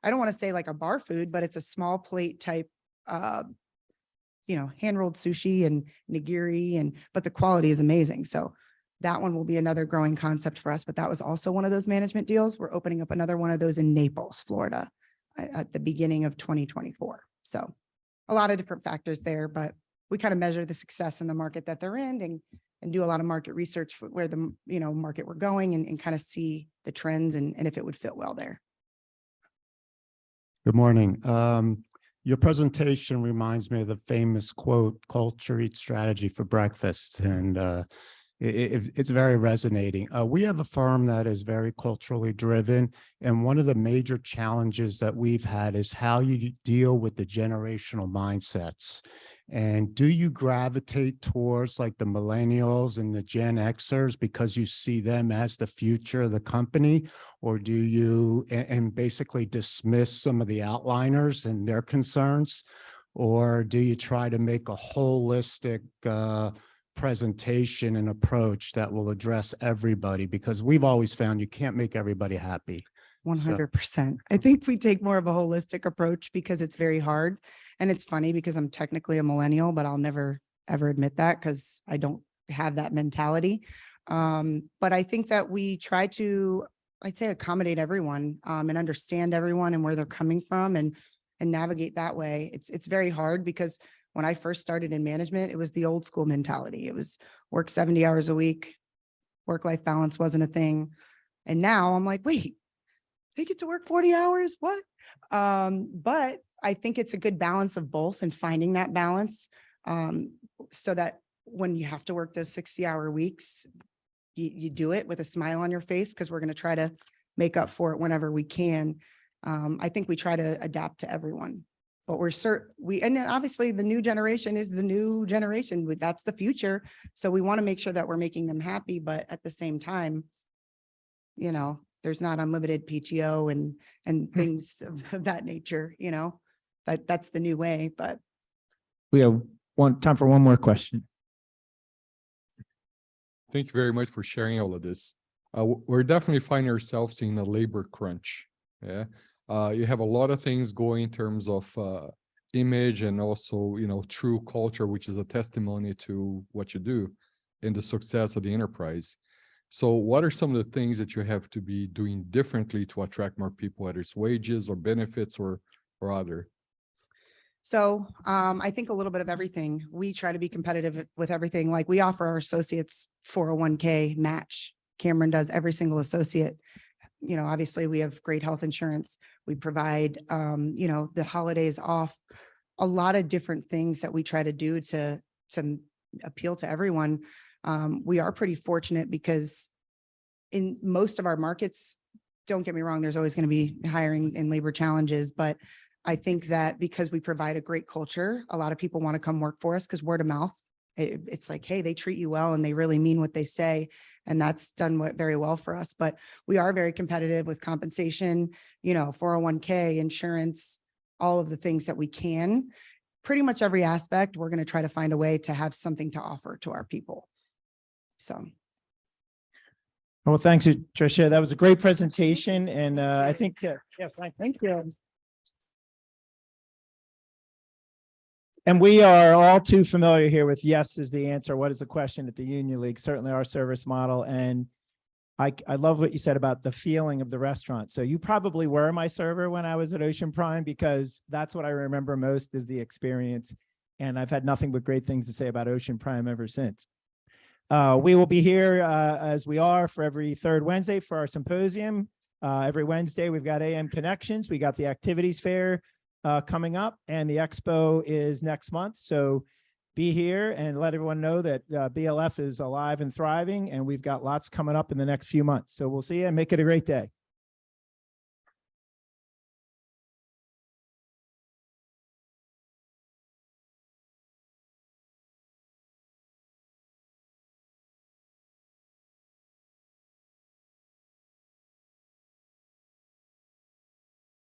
I don't want to say like a bar food, but it's a small plate type, hand rolled sushi and nigiri, but the quality is amazing. So that one will be another growing concept for us. But that was also one of those management deals. We're opening up another one of those in Naples, Florida at the beginning of 2024. So a lot of different factors there, but we kind of measure the success in the market that they're in and do a lot of market research for where the market we're going and kind of see the trends and if it would fit well there. Good morning. Your presentation reminds me of the famous quote, "Culture eats strategy for breakfast." And it's very resonating. We have a firm that is very culturally driven. And one of the major challenges that we've had is how you deal with the generational mindsets. And do you gravitate towards like the millennials and the Gen Xers because you see them as the future of the company? Or do you and basically dismiss some of the outliners and their concerns? Or do you try to make a holistic presentation and approach that will address everybody? Because we've always found you can't make everybody happy. 100%. I think we take more of a holistic approach because it's very hard. And it's funny because I'm technically a millennial, but I'll never, ever admit that because I don't have that mentality. But I think that we try to, I'd say, accommodate everyone and understand everyone and where they're coming from and navigate that way. It's very hard because when I first started in management, it was the old school mentality. It was work 70 hours a week, work-life balance wasn't a thing. And now I'm like, wait, they get to work 40 hours? What? But I think it's a good balance of both and finding that balance so that when you have to work those 60-hour weeks, you do it with a smile on your face because we're going to try to make up for it whenever we can. I think we try to adapt to everyone, but and then obviously the new generation is the new generation. That's the future. So we want to make sure that we're making them happy, but at the same time, there's not unlimited PTO and things of that nature, that's the new way, but. We have time for one more question. Thank you very much for sharing all of this. We're definitely finding ourselves in a labor crunch. Yeah. You have a lot of things going in terms of image and also, true culture, which is a testimony to what you do and the success of the enterprise. So what are some of the things that you have to be doing differently to attract more people, whether it's wages or benefits or other? So I think a little bit of everything. We try to be competitive with everything. Like we offer our associates 401k match. Cameron does every single associate. Obviously we have great health insurance. We provide, the holidays off, a lot of different things that we try to do to appeal to everyone. We are pretty fortunate because in most of our markets, don't get me wrong, there's always going to be hiring and labor challenges, but I think that because we provide a great culture, a lot of people want to come work for us because word of mouth, it's like, hey, they treat you well and they really mean what they say. And that's done very well for us, but we are very competitive with compensation, 401k, insurance, all of the things that we can. Pretty much every aspect, we're going to try to find a way to have something to offer to our people. So. Well, thanks, Tricia. That was a great presentation. And I think, yes, thank you. And we are all too familiar here with yes is the answer. What is the question at the Union League? Certainly our service model. And I love what you said about the feeling of the restaurant. So you probably were my server when I was at Ocean Prime because that's what I remember most is the experience. And I've had nothing but great things to say about Ocean Prime ever since. We will be here as we are for every third Wednesday for our symposium. Every Wednesday, we've got AM Connections. We got the activities fair coming up and the expo is next month. So be here and let everyone know that BLF is alive and thriving and we've got lots coming up in the next few months. So we'll see you and make it a great day.